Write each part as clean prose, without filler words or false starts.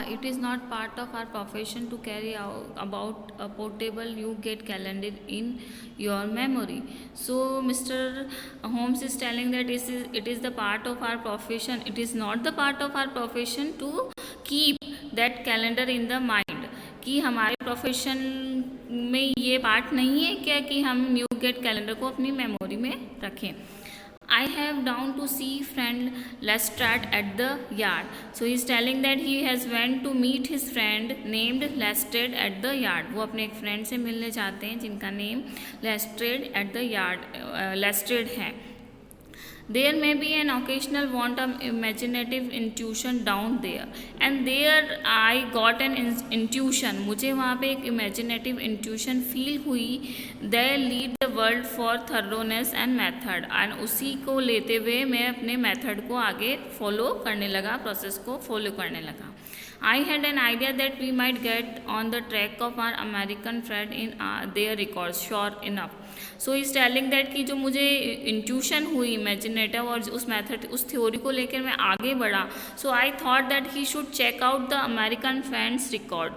it is not part of our profession to carry out about a portable you get calendar in your memory. So Mr. Holmes is telling that it is the part of our profession. It is not the part of our profession to keep that calendar in the mind. कि हमारे profession में ये part नहीं है क्या कि हम new gate calendar को अपनी मेमोरी में रखें. I have down to see friend Lestrade at the yard. So he is telling that he has went to meet his friend named Lestrade at the yard. वो अपने एक friend से मिलने जाते हैं जिनका name Lestrade at the yard Lestrade है. There may be an occasional want of imaginative intuition down there, and there I got an intuition. मुझे वहाँ पे एक imaginative intuition feel हुई. They lead the world for thoroughness and method, and उसी को लेते हुए मैं अपने method को आगे follow करने लगा, process को follow करने लगा. I had an idea that we might get on the track of our American friend in their records. Sure enough. So is telling that कि जो मुझे इंट्यूशन हुई इमेजिनेटिव और उस मेथड उस थ्योरी को लेकर मैं आगे बढ़ा. So I thought that he should check out the American friends record.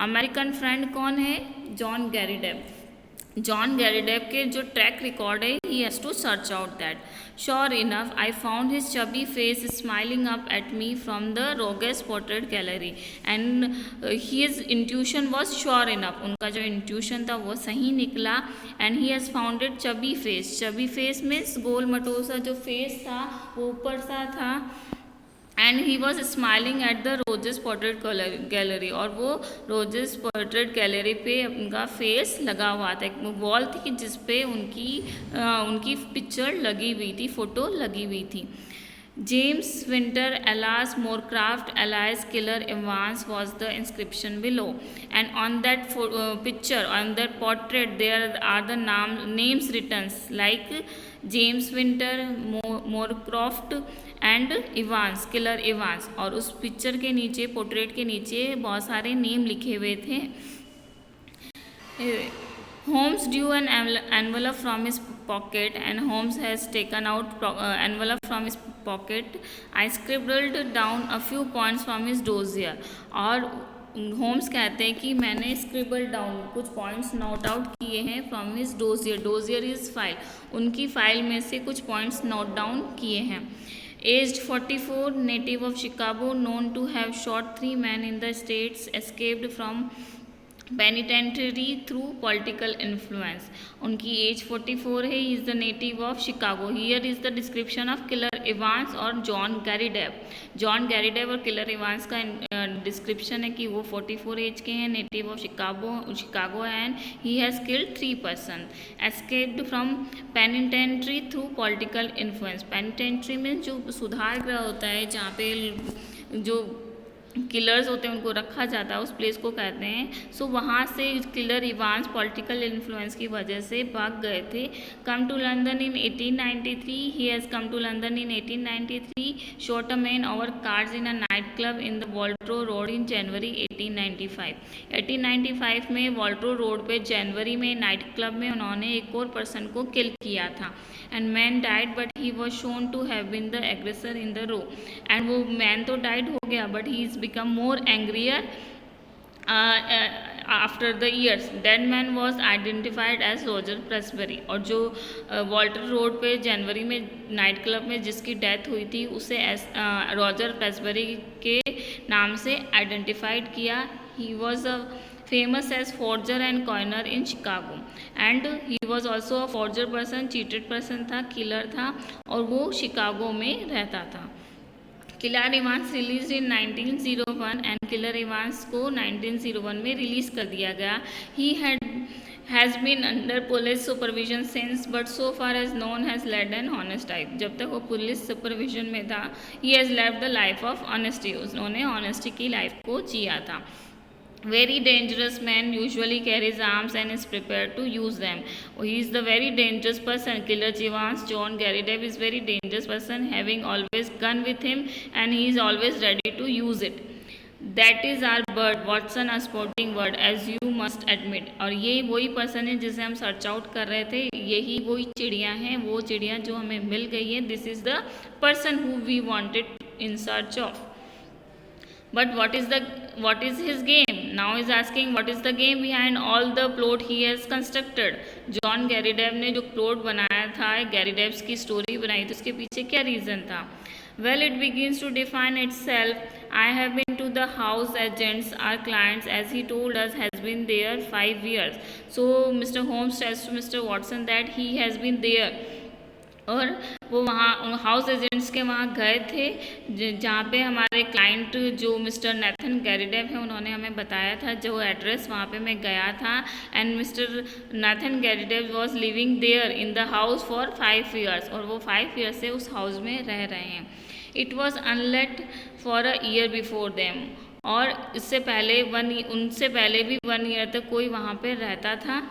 American friend कौन है? जॉन गैरीडेव. जॉन गैरीडेव के जो ट्रैक रिकॉर्ड है he has to search out that. Sure enough I found his chubby face smiling up at me from the rogues portrait gallery and his intuition was sure enough. उनका जो intuition था वो सही निकला. And he has founded chubby face. Chubby face means गोल मटोसा जो face था वो ऊपर सा था. And he was smiling at the roses portrait gallery. और वो रोजेस पोर्ट्रेट गैलरी पे उनका फेस लगा हुआ था. एक वॉल थी जिसपे उनकी पिक्चर लगी हुई थी, फोटो लगी हुई थी. James Winter, Alas Moorcraft, Elias Killer Evans was the inscription below. And on that picture, on that portrait, there are the names written like James Winter, Moorcraft and Evans, killer Evans. और उस picture के नीचे, portrait के नीचे बहुत सारे name लिखे हुए थे. Holmes drew an envelope from his pocket, and Holmes has taken out envelope from his pocket. I scribbled down a few points from his dossier. और होम्स कहते हैं कि मैंने स्क्रिबल डाउन कुछ पॉइंट्स नोट आउट किए हैं from his dossier. Dossier is file. उनकी file में से कुछ पॉइंट्स नोट डाउन किए हैं. Aged 44, native of Chicago, known to have shot 3 men in the States, escaped from penitentiary through political influence. उनकी as 44 है. He is the native of Chicago. Here is the description of killer Evans और John गैरीडेव. John गैरीडेव और killer Evans का description है कि वो 44 as के हैं, native of Chicago and he has killed 3 person. Escaped from penitentiary through political influence. Penitentiary में जो सुधार गृह होता है जहाँ पे जो किलर्स होते हैं उनको रखा जाता है, उस प्लेस को कहते हैं. सो वहाँ से किलर इवांस पॉलिटिकल इन्फ्लुएंस की वजह से भाग गए थे. Come to London in 1893. He has come to London in 1893. Shot a man over cards in a night club in the Waterloo road in January 1895. 1895 में वॉल्ट्रो रोड पे जनवरी में नाइट क्लब में उन्होंने एक और पर्सन को किल किया था. And man died but he was shown to have been the aggressor in the row. एंड वो मैन तो डाइड हो गया but he is become more angrier after the years. Dead man was identified as Roger Presbury. और जो Walter road पे जनवरी में night club में जिसकी डेथ हुई थी उसे रॉजर प्रेसबरी के नाम से आइडेंटिफाइड किया. ही was a famous as forger and coiner in Chicago, and he was also a forger person, cheated person था, killer था और वो शिकागो में रहता था. Killer Evans release in 1901 and killer Evans को 1901 में रिलीज कर दिया गया. ही has been under police supervision since, but so far as known has led an honest life. जब तक वो पुलिस सुपरविजन में था, he has led the life of honesty. उन्होंने honesty की लाइफ को जिया था. Very dangerous man usually carries arms and is prepared to use them. He is the very dangerous person. Killer Evans, John Garidev is very dangerous person, having always gun with him, and he is always ready to use it. That is our bird, Watson, a sporting bird, as you must admit. और ये वही person है जिसे हम search out कर रहे थे. यही वही चिड़िया हैं, वो चिड़िया जो हमें मिल गई है. This is the person who we wanted in search of. But what is his game? Now is asking what is the game behind all the plot he has constructed. John Garrideb ने जो plot बनाया था, गैरीडेव्स की story बनाई थी, उसके पीछे क्या रीज़न था? Well, it begins to define itself. I have been to the house agents, our clients, as he told us, has been there 5 years. So Mr. Holmes tells to Mr. Watson that he has been there. और वो वहाँ house agents के वहाँ गए थे जहाँ पे हमारे क्लाइंट जो मिस्टर नेथन गैरीडेव है उन्होंने हमें बताया था जो एड्रेस, वहाँ पे मैं गया था. And mister Nathan Garrideb was living there in the house for 5 years, और वो 5 years से उस हाउस में रह रहे हैं. It was unlet for a year before them, और इससे पहले उनसे पहले भी 1 year तक कोई वहाँ पे रहता था.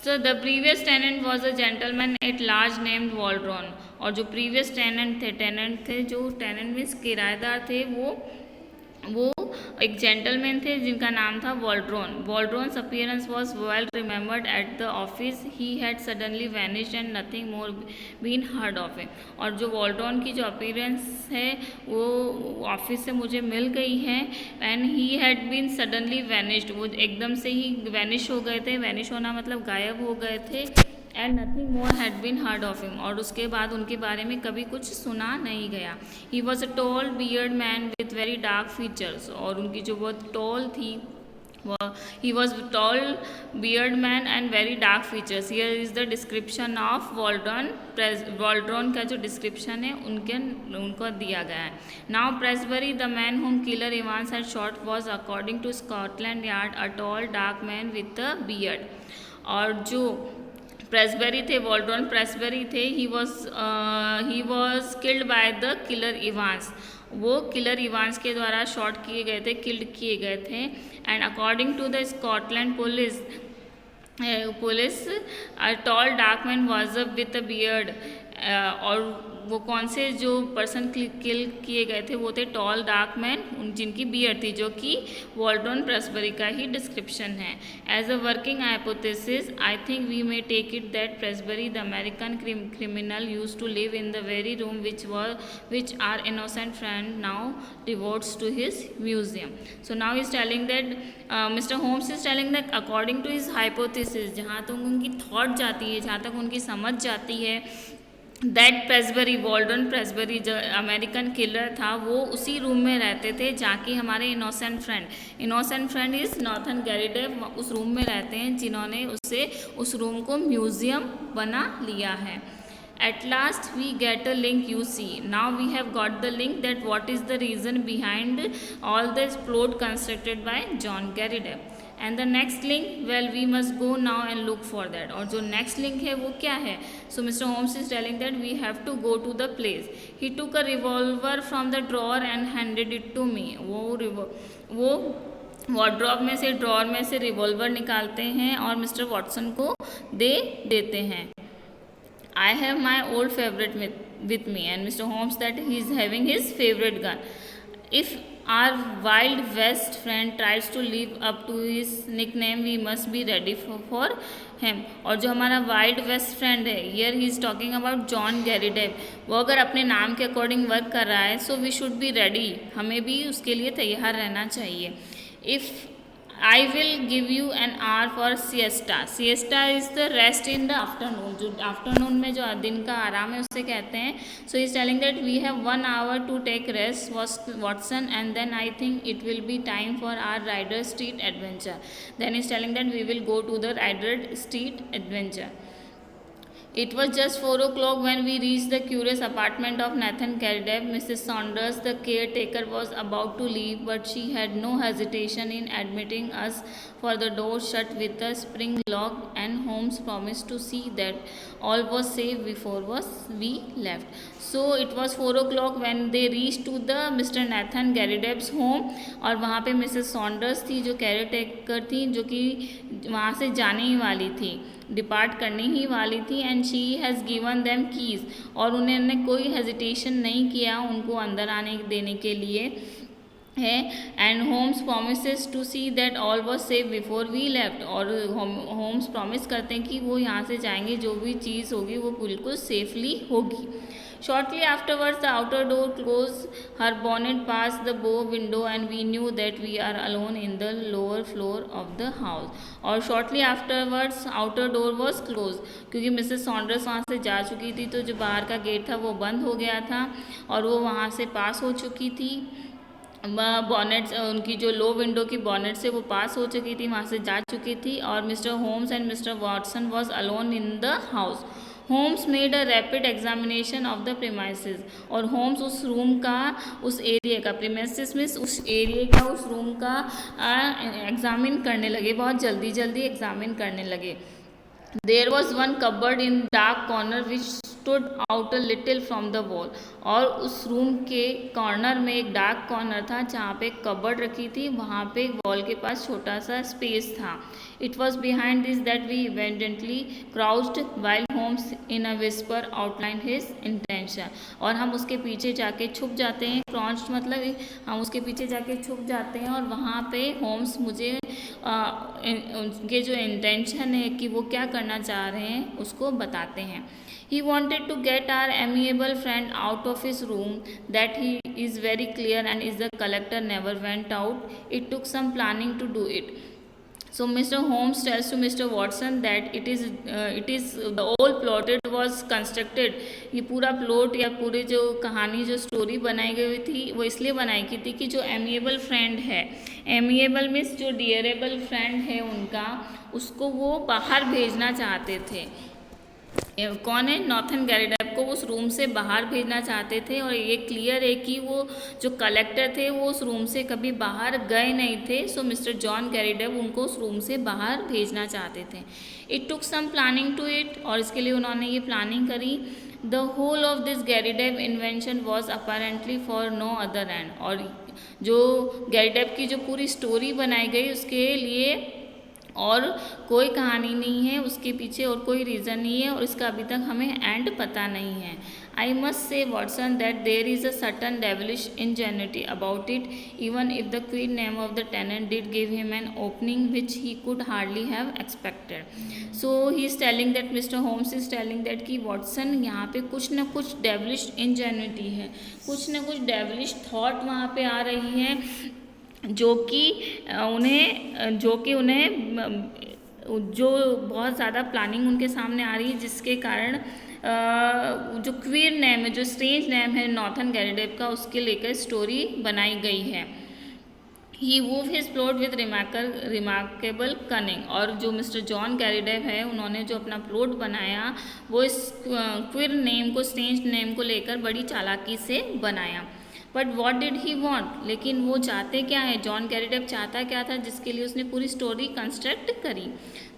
So the previous tenant was a gentleman at large named Waldron. और जो previous tenant थे जो tenant मीन्स किराएदार थे वो एक जेंटलमैन थे जिनका नाम था Waldron. Waldron's appearance was well remembered at the office. He had suddenly vanished and nothing more been heard of him. और जो वॉल्ड्रॉन की जो अपीयरेंस है वो ऑफिस से मुझे मिल गई है. And he had been suddenly vanished, वो एकदम से ही वैनिश हो गए थे. वैनिश होना मतलब गायब हो गए थे. And nothing more had been heard of him, और उसके बाद उनके बारे में कभी कुछ सुना नहीं गया. He was a tall beard man with very dark features, और उनकी जो बहुत टॉल थी he was tall beard man and very dark features. Here is the description of Waldron का जो डिस्क्रिप्शन है उनको दिया गया है. Now Presbury the man whom killer Evans had shot was according to Scotland Yard a tall dark man with a beard. और जो Presbury थे, वॉल्ड्रॉन प्रेसबरी थे, he was killed by the killer Evans. वो किलर इवांस के द्वारा shot किए गए थे, किल्ड किए गए थे. And according to the Scotland police a tall dark man was a with a beard. और वो कौन से जो पर्सन किल किए गए थे वो थे टॉल डार्क मैन जिनकी बियर्ड थी, जो कि वॉल्ड्रॉन प्रेसबरी का ही डिस्क्रिप्शन है. As a working hypothesis I think we may take it that Presbury the American criminal used to live in the very room which our innocent friend now devotes to his museum. So now he is telling that Mr. Holmes is telling that according to his hypothesis, जहाँ तक उनकी thought जाती है, जहाँ तक उनकी समझ जाती है, दैट प्रेसबरी, वॉल्ड्रॉन प्रेसबरी जो अमेरिकन किलर था वो उसी रूम में रहते थे जहाँ की हमारे इनोसेंट फ्रेंड इज़ नेथन गैरीडेव उस रूम में रहते हैं जिन्होंने उस रूम को म्यूज़ियम बना लिया है. At last we get a link, you see. Now we have got the link that what is the reason behind all this plot constructed by John Garidev. And the next link, well, we must go now and look for that. और जो next link है वो क्या है? So Mr. Holmes is telling that we have to go to the place. He took a revolver from the drawer and handed it to me. वो wardrobe में से drawer में से रिवॉल्वर निकालते हैं और मिस्टर वॉटसन को दे देते हैं. I have my old favorite with me, and Mr. Holmes that he is having his favorite gun. If our Wild West friend tries to live up to his nickname, we must be ready for him. और जो हमारा wild west friend है, here he is talking about John Garrideb, वो अगर अपने नाम के according work कर रहा है, so we should be ready, हमें भी उसके लिए तैयार रहना चाहिए. If I will give you an hour for siesta. Siesta is the rest in the afternoon. जो afternoon में जो दिन का आराम है उससे कहते हैं. So he is telling that we have 1 hour to take rest, Watson, and then I think it will be time for our Ryder Street adventure. Then he is telling that we will go to the Ryder Street adventure. It was just 4 o'clock when we reached the curious apartment of Nathan Garidev. Mrs. Saunders, the caretaker, was about to leave, but she had no hesitation in admitting us, for the door shut with a spring lock, and Holmes promised to see that all was safe before we left. So it was 4 o'clock when they reached to the Mr. Nathan Garidev's home. और वहाँ पे Mrs Saunders थी जो कैरेटेकर थी, जो कि वहाँ से जाने ही वाली थी, डिपार्ट करने ही वाली थी. And she has given them keys, और उन्होंने कोई हेजिटेशन नहीं किया उनको अंदर आने देने के लिए है. And Holmes promises to see that all was safe before we left, और होम्स प्रॉमिस करते हैं कि वो यहाँ से जाएंगे, जो भी चीज़ होगी वो बिल्कुल सेफली होगी. Shortly afterwards, the outer door closed. Her bonnet passed the bow window, and we knew that we are alone in the lower floor of the house. और shortly afterwards, outer door was closed, क्योंकि Mrs Saunders वहाँ से जा चुकी थी, तो जो बाहर का गेट था वो बंद हो गया था और वो वहाँ से पास हो चुकी थी। बॉनेट उनकी जो लो विंडो की बॉनेट से वो पास हो चुकी थी, वहाँ से जा चुकी थी। और mister Holmes and mister Watson was alone in the house. Holmes made a rapid examination of the premises, और होम्स उस रूम का, उस एरिया का, प्रीमाइसिस मीन्स उस एरिया का, उस रूम का एग्जामिन करने लगे, बहुत जल्दी जल्दी एग्जामिन करने लगे। There was one cupboard in dark corner which stood out a little from the wall, और उस रूम के कॉर्नर में एक डार्क कॉर्नर था जहाँ पे एक कबर्ड रखी थी, वहाँ पे एक वॉल के पास छोटा सा स्पेस था। It was behind this that we evidently crouched while Holmes in a whisper outlined his intention, और हम उसके पीछे जाके छुप जाते हैं। crouched मतलब हम उसके पीछे जाके छुप जाते हैं और वहाँ पे होम्स मुझे उनके जो इंटेंशन है कि वो क्या करना चाह रहे हैं उसको बताते हैं। He wanted to get our amiable friend out of his room, that he is very clear, and is the collector never went out. It took some planning to do it. So Mr. Holmes tells to Mr. Watson that it is the whole plot it was constructed. ये पूरा plot या पूरी जो कहानी जो story बनाई गई थी वो इसलिए बनाई गई थी कि जो एमिएबल फ्रेंड है, एमिएबल मीन्स जो डियरेबल फ्रेंड है उनका, उसको वो बाहर भेजना चाहते थे। कौन है? नॉर्थन गैरीडेप को उस रूम से बाहर भेजना चाहते थे, और ये क्लियर है कि वो जो कलेक्टर थे वो उस रूम से कभी बाहर गए नहीं थे। सो मिस्टर जॉन गैरीडेप उनको उस रूम से बाहर भेजना चाहते थे। It took some planning to it, और इसके लिए उन्होंने ये प्लानिंग करी। The whole of this Garrideb invention was apparently for no other end, और जो गैरीडेप की जो पूरी स्टोरी बनाई गई उसके लिए और कोई कहानी नहीं है, उसके पीछे और कोई रीज़न नहीं है, और इसका अभी तक हमें एंड पता नहीं है। I must say Watson that there is a certain devilish ingenuity about it, even if the queen name of the tenant did give him an opening which he could hardly have expected. So he is telling that, mister Holmes is telling that कि Watson यहाँ पे कुछ न कुछ devilish ingenuity है, कुछ न कुछ डेविलिश थॉट वहाँ पे आ रही है जो कि उन्हें जो बहुत ज़्यादा प्लानिंग उनके सामने आ रही है, जिसके कारण जो क्वीर नेम है, जो स्ट्रेंज नेम है नॉर्थन गैरीडेप का, उसके लेकर स्टोरी बनाई गई है। He wove his plot with remarkable cunning, और जो मिस्टर जॉन गैरीडेप है उन्होंने जो अपना प्लॉट बनाया वो इस क्वीर नेम को, स्ट्रेंज नेम को लेकर बड़ी चालाकी से बनाया। But what did he want, लेकिन वो चाहते क्या है, जॉन गैरीडेप चाहता क्या था जिसके लिए उसने पूरी स्टोरी कंस्ट्रक्ट करी।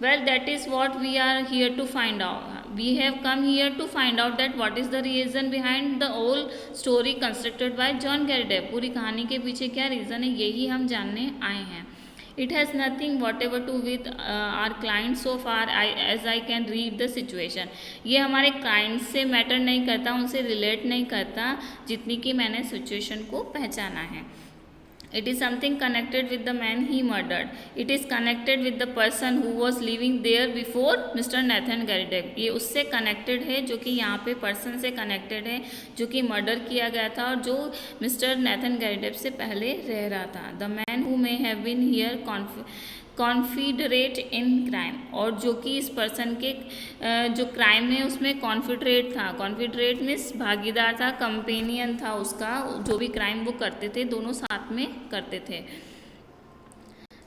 Well that is what we are here to find out, we have come here to find out that what is the reason behind the whole story constructed by John Garrideb. पूरी कहानी के पीछे क्या reason है यही हम जानने आए हैं। It has nothing whatever to with our client so far as I can read the situation. ये हमारे क्लाइंट से मैटर नहीं करता, उनसे रिलेट नहीं करता जितनी कि मैंने सिचुएशन को पहचाना है। It is something connected with the man he murdered. It is connected with the person who was living there before Mr. Nathan Garidev. ये उससे कनेक्टेड है जो कि यहाँ पे पर्सन से कनेक्टेड है जो कि मर्डर किया गया था और जो मिस्टर नेथन गैरीडेप से पहले रह रहा था। The man who may have been here confederate in crime, और जो कि इस पर्सन के जो क्राइम में उसमें कॉन्फिडरेट था, कॉन्फिडरेट मीन्स भागीदार था, कंपेनियन था उसका, जो भी क्राइम वो करते थे दोनों साथ में करते थे।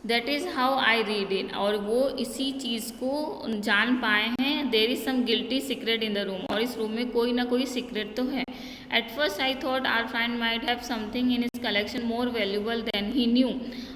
That is how I read it, और वो इसी चीज़ को जान पाए हैं। There is some guilty secret in the room, और इस रूम में कोई ना कोई सीक्रेट तो है। At first I thought our friend might have something in his collection more valuable than he knew,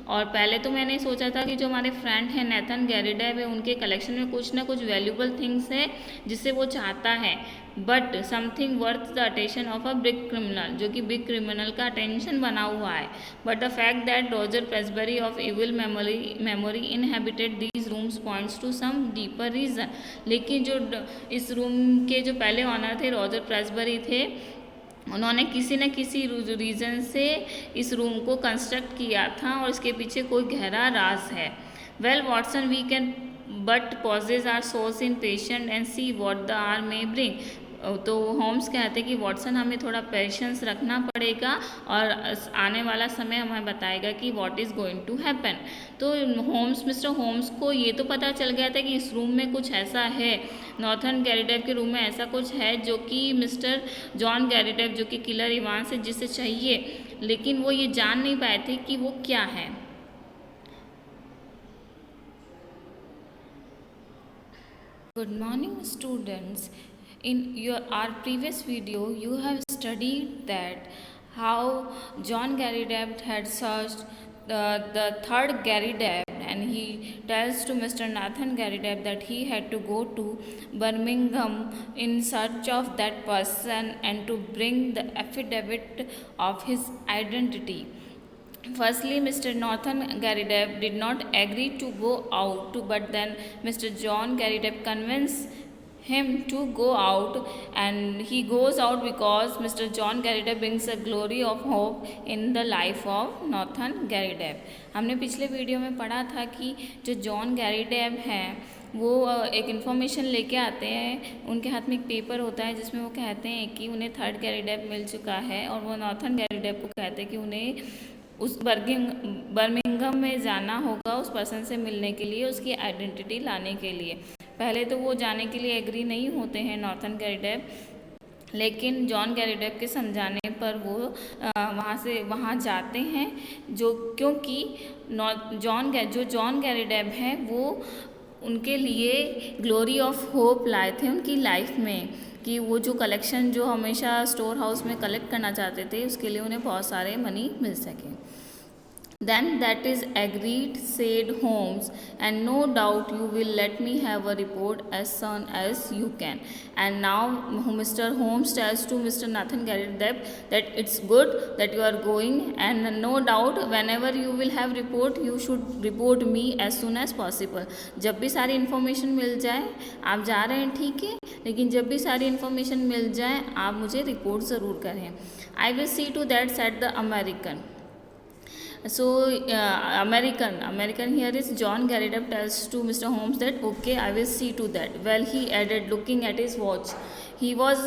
और पहले तो मैंने सोचा था कि जो हमारे फ्रेंड हैं नेथन गैरीडेप है उनके कलेक्शन में कुछ ना कुछ वैल्यूबल थिंग्स है जिसे वो चाहता है, but something worth the attention of a big criminal, जो कि बिग क्रिमिनल का अटेंशन बना हुआ है। But the fact that Roger Presbury of evil memory inhabited these rooms points to some deeper reason, लेकिन जो इस रूम के जो पहले ऑनर थे रॉजर प्रेसबरी थे, उन्होंने किसी न किसी रीज़न से इस रूम को कंस्ट्रक्ट किया था और इसके पीछे कोई गहरा राज है। Well Watson we can but possess our souls in patience and see what the are may bring, तो होम्स कहते हैं कि वॉटसन हमें थोड़ा पेशेंस रखना पड़ेगा और आने वाला समय हमें बताएगा कि what is going to happen. तो होम्स मिस्टर होम्स को ये तो पता चल गया था कि इस रूम में कुछ ऐसा है, नॉर्थन गैरीडेव के रूम में ऐसा कुछ है जो कि मिस्टर जॉन गैरीडेव जो कि किलर इवांस है जिसे चाहिए, लेकिन वो ये जान नहीं पाए थे कि वो क्या है। Good morning students. In our previous video you have studied that how John Gary Deb had searched the third Gary Deb, and he tells to Mr. Nathan Gary Deb that he had to go to Birmingham in search of that person and to bring the affidavit of his identity. Firstly, Mr. Nathan Gary Deb did not agree to go out, but then Mr. John Gary Deb convinced him to go out, and he goes out because Mr. John Gary Deb brings a glory of hope in the life of Nathan Gary Deb. हमने पिछले video में पढ़ा था कि जो John Gary डेब हैं वो एक इन्फॉर्मेशन लेके आते हैं, उनके हाथ में एक पेपर होता है जिसमें वो कहते हैं कि उन्हें थर्ड गैरी डेब मिल चुका है, और वो नॉर्थन गैरी डेब को कहते हैं कि उन्हें उस बर्मिंघम में जाना होगा उस पर्सन से मिलने के लिए, उसकी आइडेंटिटी लाने के लिए। पहले तो वो जाने के लिए एग्री नहीं होते हैं नॉर्थन गैरी डेब, लेकिन जॉन गैरी डेब के समझाने पर वो वहाँ जाते हैं, जो क्योंकि जॉन गैरी डेब हैं वो उनके लिए ग्लोरी ऑफ होप लाए थे उनकी लाइफ में, कि वो जो कलेक्शन जो हमेशा स्टोर हाउस में कलेक्ट करना चाहते थे उसके लिए उन्हें बहुत सारे मनी मिल सके। Then that is agreed, said Holmes, and no doubt you will let me have a report as soon as you can. And now Mr. Holmes tells to Mr. Nathan Gary Deb that it's good that you are going, and no doubt whenever you will have report you should report me as soon as possible. जब भी सारी information मिल जाए, आप जा रहे हैं ठीक है, लेकिन जब भी सारी इन्फॉर्मेशन मिल जाए आप मुझे रिपोर्ट ज़रूर करें। I will see to that, said the American. So American here is John Gary Deb tells to Mr. Holmes that okay, I will see to that. Well, he added, looking at his watch. He was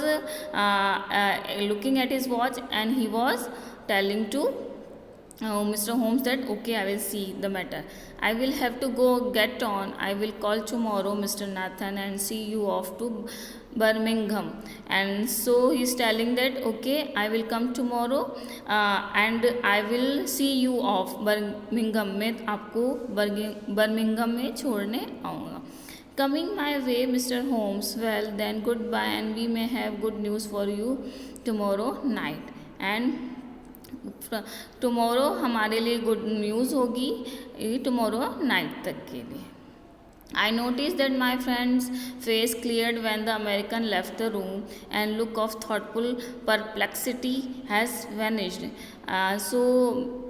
looking at his watch and he was telling to Mr. Holmes that okay, I will see the matter. I will have to go get on. I will call tomorrow, Mr. Nathan, and see you off to Birmingham. And so he's telling that okay, I will come tomorrow and I will see you off Birmingham में आपको Birmingham में छोड़ने आऊँगा। Coming my way, Mr. Holmes. Well, then goodbye, and we may have good news for you tomorrow night. And tomorrow हमारे लिए good news होगी tomorrow night तक के लिए। I noticed that my friend's face cleared when the American left the room, and look of thoughtful perplexity has vanished. So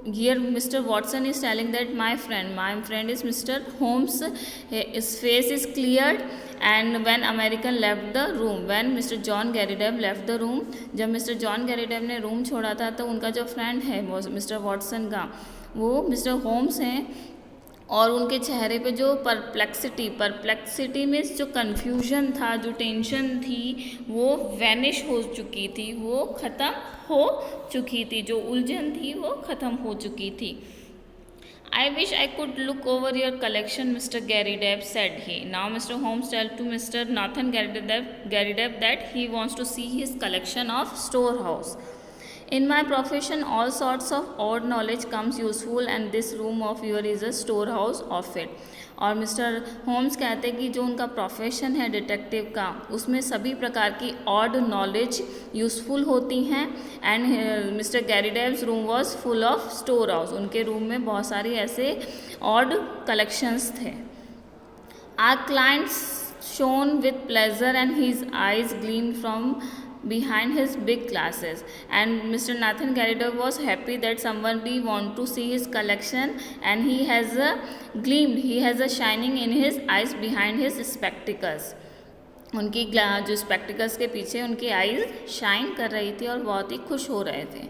here Mr. Watson is telling that my friend is Mr. Holmes, his face is cleared, and when American left the room, when Mr. John Gary Deb left the room, जब Mr. John Gary Deb ने room छोड़ा था तो उनका जो friend है वो Mr. Watson का, वो Mr. Holmes हैं, और उनके चेहरे पे जो परप्लेक्सिटी में जो कन्फ्यूजन था, जो टेंशन थी, वो वैनिश हो चुकी थी, वो ख़त्म हो चुकी थी, जो उलझन थी वो ख़त्म हो चुकी थी। I wish I could look over your collection, Mr. Gary Deb, said he. Now Mr. Holmes told to Mr. Nathan Gary Deb that he wants to see his collection of storehouse. In my profession, all sorts of odd knowledge comes useful, and this room of yours is a storehouse of it. और mister Holmes कहते हैं कि जो उनका profession है detective का, उसमें सभी प्रकार की ऑड नॉलेज यूज़फुल होती हैं। And mister Garrideb's room was full of store house, उनके रूम में बहुत सारी ऐसे ऑड कलेक्शंस थे। Our clients shone with pleasure and his eyes gleam from behind his big glasses, and Mr. Nathan Gary Deb was happy that somebody want to see his collection, and he has a shining in his eyes behind his spectacles. उनकी जो spectacles के पीछे उनकी eyes shine कर रही थी और बहुत ही खुश हो रहे थे.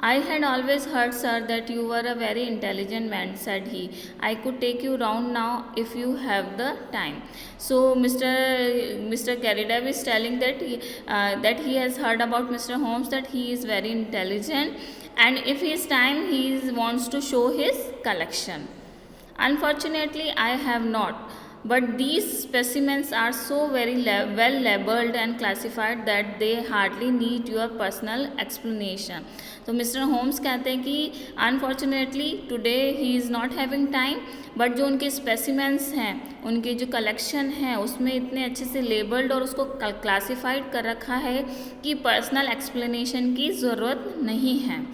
I had always heard, sir, that you were a very intelligent man, said he. I could take you round now if you have the time. So Mr. Garidev is telling that he has heard about Mr. Holmes, that he is very intelligent, and if he has time, wants to show his collection. Unfortunately, I have not. But these specimens are so very well labeled and classified that they hardly need your personal explanation. तो mister Holmes कहते हैं कि unfortunately today he is not having time, but जो उनके specimens हैं, उनके जो collection है उसमें इतने अच्छे से लेबल्ड और उसको क्लासिफाइड कर रखा है कि पर्सनल एक्सप्लेनेशन की ज़रूरत नहीं है.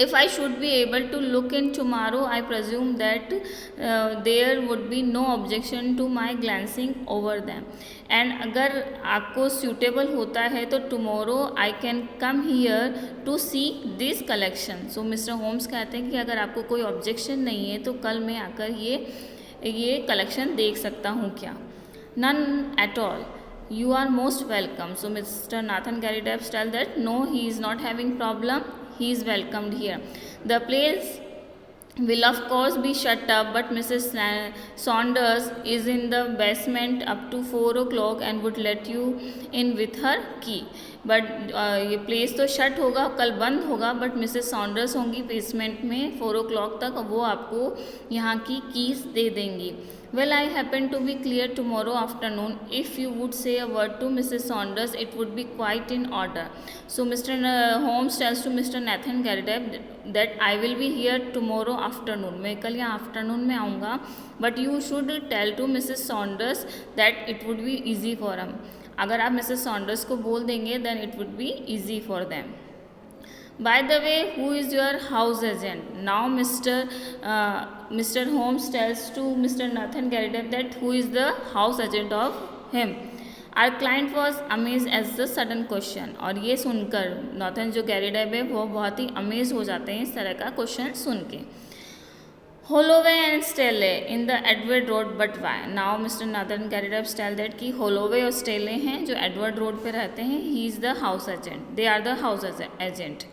If I should be able to look in tomorrow, I presume that there would be no objection to my glancing over them. And अगर आपको suitable होता है तो tomorrow I can come here to see this collection. So Mr. Holmes कहते हैं कि अगर आपको कोई objection नहीं है तो कल मैं आकर ये collection देख सकता हूँ क्या. None at all. You are most welcome. So Mr. Nathan Garidev tells that no, he is not having problem. He is welcomed here. The place will of course be shut up, but Mrs. Saunders is in the basement up to 4 o'clock and would let you in with her key. But ये place तो shut होगा, कल बंद होगा, but Mrs Saunders होंगी basement में 4 o'clock तक, वो आपको यहाँ की कीज़ दे देंगी. Well, I happen to be clear tomorrow afternoon. If you would say a word to Mrs. Saunders, it would be quite in order. So Mr. Holmes tells to Mr. Nathan Garidev that I will be here tomorrow afternoon. मैं कल यहाँ afternoon में आऊँगा, but you should tell to Mrs. Saunders that it would be easy for them. अगर आप Mrs. Saunders को बोल देंगे, then it would be easy for them. By the way, who is your house agent? Now Mr. Holmes tells to Mr. Nathan Garidev that who is the house agent of him. Our client was amazed at the sudden question. और ये सुनकर Nathan जो गैरिडेव है वो बहुत ही amaze हो जाते हैं इस तरह का क्वेश्चन सुन के. Holloway and Staley in the Edward Road, but why? Now Mr. Nathan Garidev tell that कि Holloway और Staley हैं जो Edward Road पे रहते हैं. He is the house agent. They are the house agent.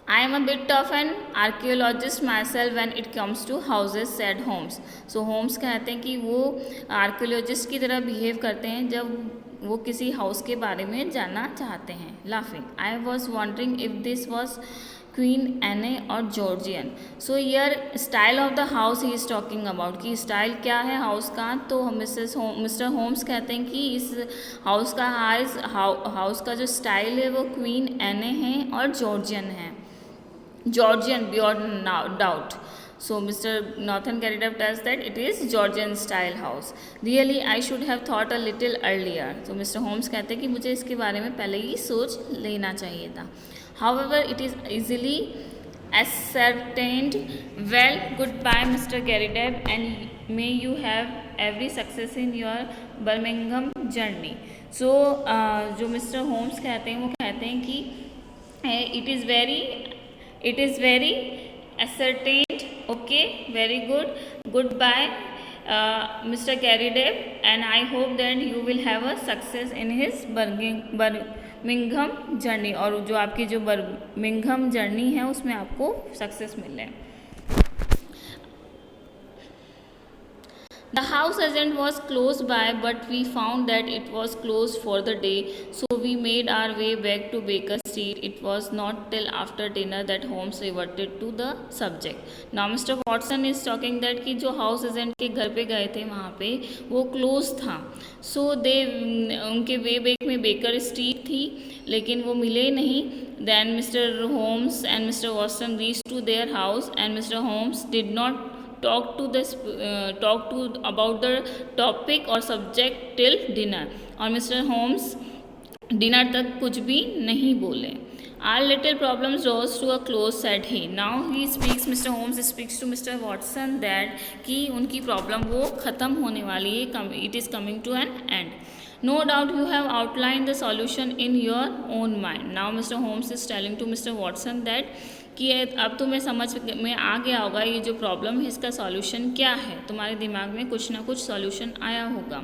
I am a bit of an archaeologist myself when it comes to houses, said Holmes. So Holmes कहते हैं कि वो आर्कियोलॉजिस्ट की तरह बिहेव करते हैं जब वो किसी हाउस के बारे में जानना चाहते हैं. Laughing. I was wondering if this was Queen Anne or Georgian. So here style of the house he is talking about कि स्टाइल क्या है हाउस का. तो मिस्टर होम्स कहते हैं कि इस हाउस का जो स्टाइल है वो क्वीन एने है और जॉर्जियन है. Georgian beyond doubt. So Mr. Nathan Garidev tells that it is Georgian style house. Really, I should have thought a little earlier. So Mr. Holmes कहते हैं कि मुझे इसके बारे में पहले ही सोच लेना चाहिए था. However, it is easily ascertained. Well, goodbye, Mr. Garidev, and may you have every success in your Birmingham journey. So जो Mr. Holmes कहते हैं वो कहते हैं कि it is very ascertained. Okay, very good. Goodbye, Mr. Garidev, and I hope that you will have a success in his Birmingham journey. और जो आपकी जो Birmingham journey है उसमें आपको सक्सेस मिले. The house agent was close by, but we found that it was closed for the day, so we made our way back to Baker Street. It was not till after dinner that Holmes reverted to the subject. Now Mr. Watson is talking that कि जो house agent के घर पे गए थे वहाँ पे वो close था. So उनके way back में Baker Street थी लेकिन वो मिले नहीं. Then Mr. Holmes and Mr. Watson reached to their house, and Mr. Holmes did not talk to about the topic or subject till dinner. और Mr. Holmes डिनर तक कुछ भी नहीं बोले. Our little problems rose to a close, said he. Now Mr. Holmes speaks to Mr. Watson that कि उनकी problem वो ख़त्म होने वाली है. It is coming to an end. No doubt you have outlined the solution in your own mind. Now Mr. Holmes is telling to Mr. Watson that कि अब तुम्हें समझ में आ गया होगा ये जो प्रॉब्लम है इसका सॉल्यूशन क्या है. तुम्हारे दिमाग में कुछ ना कुछ सॉल्यूशन आया होगा.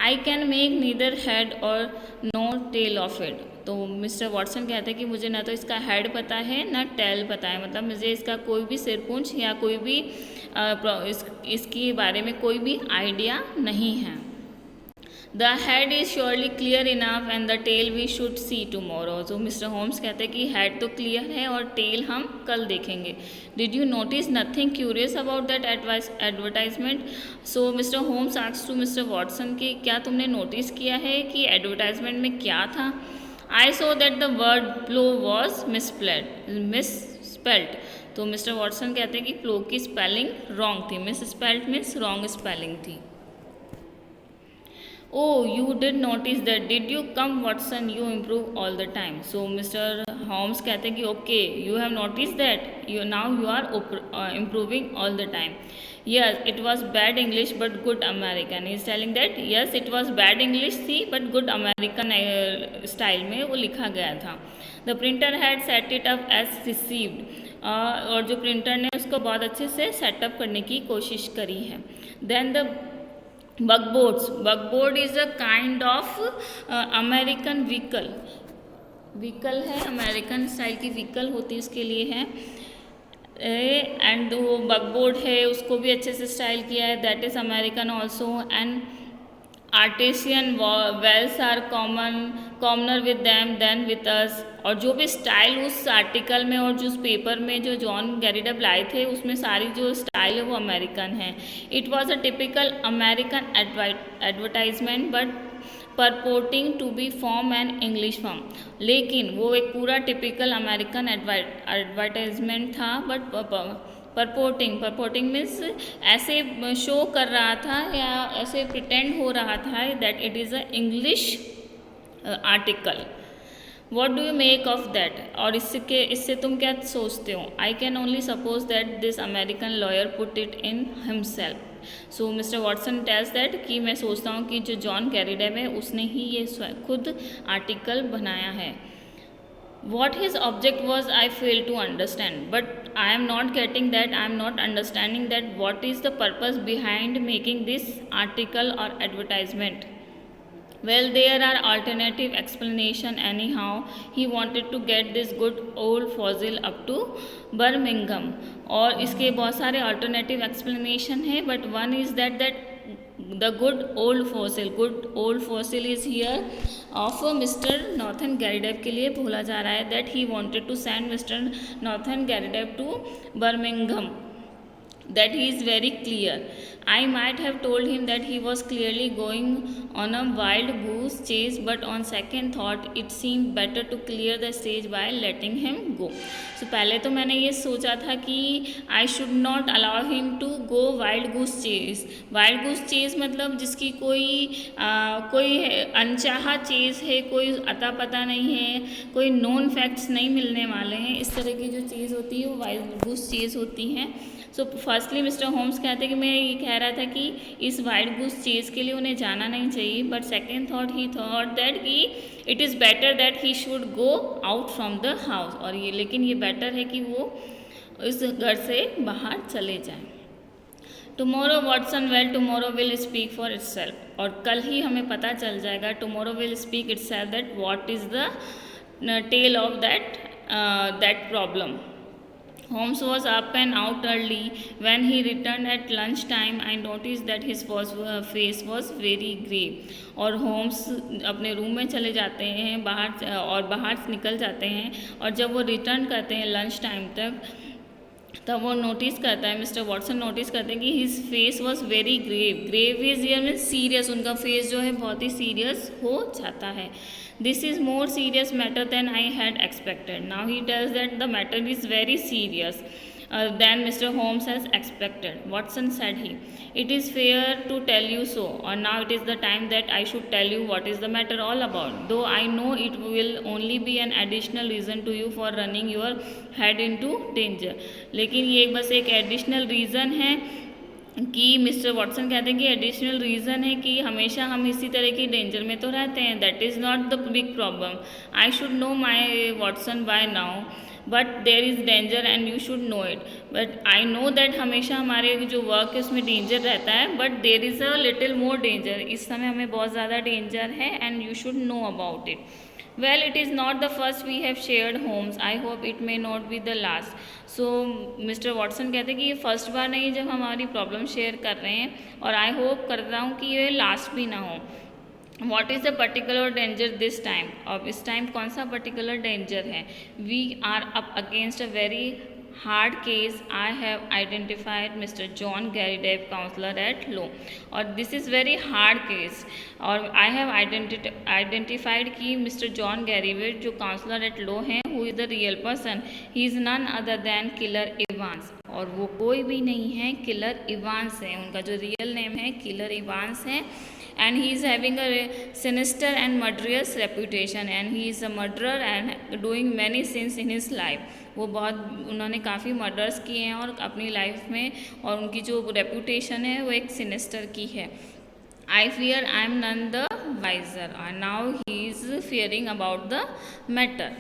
I can make neither head और नो टेल ऑफ इट। तो मिस्टर वॉटसन कहते हैं कि मुझे ना तो इसका हेड पता है ना टेल पता है, मतलब मुझे इसका कोई भी सिरपूंछ या कोई भी इसके बारे में कोई भी आइडिया नहीं है। The head is surely clear enough and the tail we should see tomorrow. तो मिस्टर होम्स कहते हैं कि हेड तो क्लियर है और टेल हम कल देखेंगे। Did you notice nothing curious about that advertisement. So mister Holmes asks to mister Watson कि क्या तुमने नोटिस किया है कि एडवर्टाइजमेंट में क्या था। I saw that the word plough was misspelled. तो मिस्टर वॉटसन कहते हैं कि प्लो की स्पेलिंग रॉन्ग थी, misspelled means wrong spelling थी। Oh, you did notice that, did you come, Watson? You improve all the time. So Mr. Holmes कहते हैं कि okay, you have noticed that now you are improving all the time. Yes, it was bad English but good American. He is telling that yes, it was bad English थी but good American style में वो लिखा गया था. The printer had set it up as received. और जो printer ने उसको बहुत अच्छे से सेटअप करने की कोशिश करी है. Then the buckboard is a kind of American vehicle है, अमेरिकन स्टाइल की व्हीकल होती है उसके लिए है। एंड वो बगबोर्ड है उसको भी अच्छे से स्टाइल किया है, that is American also. And artesian wells are commoner with them than with us. और जो भी स्टाइल उस आर्टिकल में और जो उस पेपर में जो जॉन गैरिडब लाए थे उसमें सारी जो स्टाइल है वो अमेरिकन है। It was a typical American advertisement but purporting to be from an English firm. लेकिन वो एक पूरा टिपिकल अमेरिकन एडवर्टाइजमेंट था बट परपोर्टिंग मीन्स ऐसे शो कर रहा था या ऐसे प्रिटेंड हो रहा था that it is a English article. What do you make of that. और इससे तुम क्या सोचते हो। I can only suppose that this American lawyer put it in himself. So mister Watson tells that कि मैं सोचता हूँ कि जो जॉन कैरिडब है उसने ही ये खुद आर्टिकल बनाया है। What his object was I fail to understand, but I am not getting that, I am not understanding that what is the purpose behind making this article or advertisement. Well, there are alternative explanation anyhow. He wanted to get this good old fossil up to Birmingham. और इसके बहुत सारे alternative explanation है, but one is that the good old fossil is here of Mr. Nathan Garrideb के लिए बोला जा रहा है that he wanted to send Mr. Nathan Garrideb to Birmingham. That he is very clear. I might have told him that he was clearly going on a wild goose chase, but on second thought it seemed better to clear the stage by letting him go. So पहले तो मैंने ये सोचा था कि I should not allow him to go wild goose chase. Wild goose chase मतलब जिसकी कोई अनचाहा चेस है, कोई अता पता नहीं है, कोई नोन फैक्ट्स नहीं मिलने वाले हैं, इस तरह की जो चीज़ होती है वो वाइल्ड गूस चेस होती है। सो फर्स्टली मिस्टर होम्स कहते हैं कि मैं ये कह रहा था कि इस वाइल्ड गूस चेज के लिए उन्हें जाना नहीं चाहिए, but second thought he thought that कि it is better that he should go out from the house. और ये लेकिन ये बेटर है कि वो इस घर से बाहर चले जाएं। Tomorrow Watson well tomorrow will speak for itself. और कल ही हमें पता चल जाएगा, tomorrow will speak itself that what is the tail of that problem. Holmes was up and out early. When he returned at lunch time, I noticed that his face was very grave. और Holmes अपने room में चले जाते हैं बाहर निकल जाते हैं, और जब वो रिटर्न करते हैं लंच टाइम तब वो नोटिस करता है, मिस्टर वॉटसन नोटिस करते हैं कि his face was very grave is here means serious. उनका फेस जो है बहुत ही सीरियस हो जाता है। This is more serious matter than I had expected. Now he tells that the matter is very serious than Mr. Holmes has expected. Watson said he, it is fair to tell you so, or now it is the time that I should tell you what is the matter all about. Though I know it will only be an additional reason to you for running your head into danger. लेकिन ये बस एक additional reason है कि mister Watson कहते हैं कि additional reason है कि हमेशा हम इसी तरह की डेंजर में तो रहते हैं। That is not the big problem. I should know my Watson by now but there is danger and you should know it. But I know that हमेशा हमारे जो वर्क है उसमें डेंजर रहता है, but there is a little more danger. इस समय हमें बहुत ज़्यादा डेंजर है and you should know about it. Well, it is not the first we have shared homes. I hope it may not be the last. So, mister Watson कहते हैं कि ये फर्स्ट बार नहीं जब हमारी प्रॉब्लम शेयर कर रहे हैं, और आई होप करता हूँ कि ये लास्ट भी ना हो. What is the particular danger this time. अब इस टाइम कौन सा पर्टिकुलर डेंजर है. We are up against a very hard case. I have identified mister John Gary Dave counsellor at law. और this is very hard case. और I have identified कि mister John Gary Dave जो counsellor at law हैं, who is the real person. He is none other than killer Evans. और वो कोई भी नहीं है, किलर इवांस है. उनका जो रियल नेम है किलर इवांस है. And he is having a sinister and murderous reputation, and he is a murderer and doing many sins in his life. वो बहुत उन्होंने काफ़ी मर्डर्स किए हैं और अपनी लाइफ में, और उनकी जो रेपुटेशन है वो एक सिनिस्टर की है. I fear I am none the wiser, and now he is fearing about the matter.